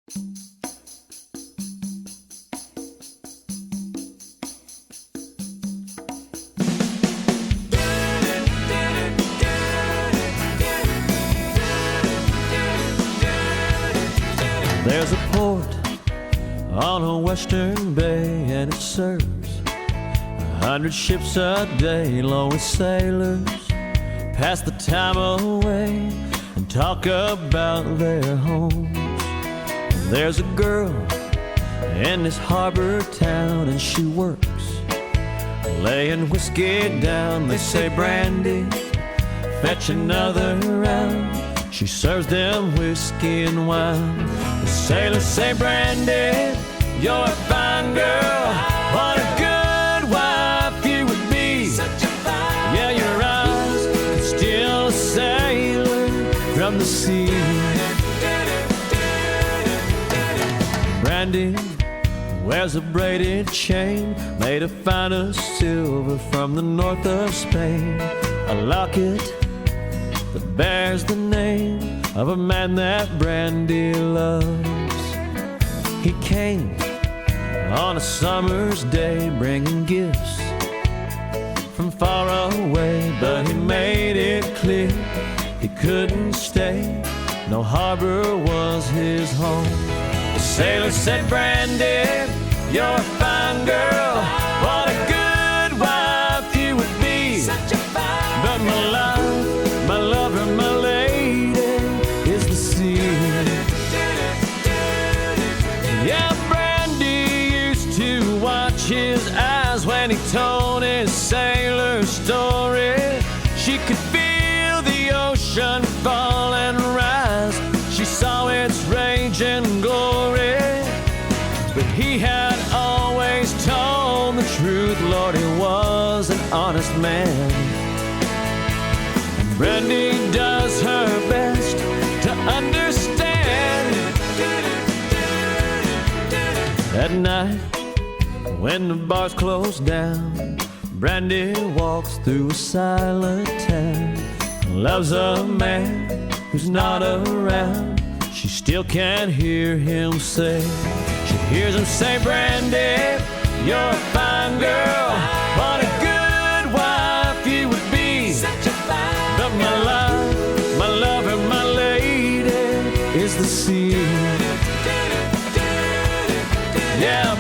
There's a port on a western bay, and it serves 100 ships a day, along with sailors pass the time away and talk about their homes. There's a girl in this harbor town, and she works laying whiskey down. They say, "Brandy, fetch another round." She serves them whiskey and wine. The sailors say, "Brandy, you're a fine girl. What a good wife you would be. Such a fine." Yeah, your eyes can steal a sailor from the sea. Brandy wears a braided chain made of finest silver from the north of Spain. A locket that bears the name of a man that Brandy loves. He came on a summer's day bringing gifts from far away, but he made it clear he couldn't stay. No harbor was his home. The sailor said, "Brandy, you're a fine girl. What a good wife you would be. Such a fine but my life, my lover, my lady is the sea." Yeah, Brandy used to watch his eyes when he told his sailor story. She could feel the ocean fall and rise. She saw its rage and glory, but he had always told the truth. Lord, he was an honest man. And Brandy does her best to understand. At night, when the bars close down, Brandy walks through a silent town. Loves a man who's not around. She still can't hear him say. She hears him say, "Brandy, you're a fine girl. What a good wife you would be. Such a fine but my life, my lover, my lady is the sea." Yeah,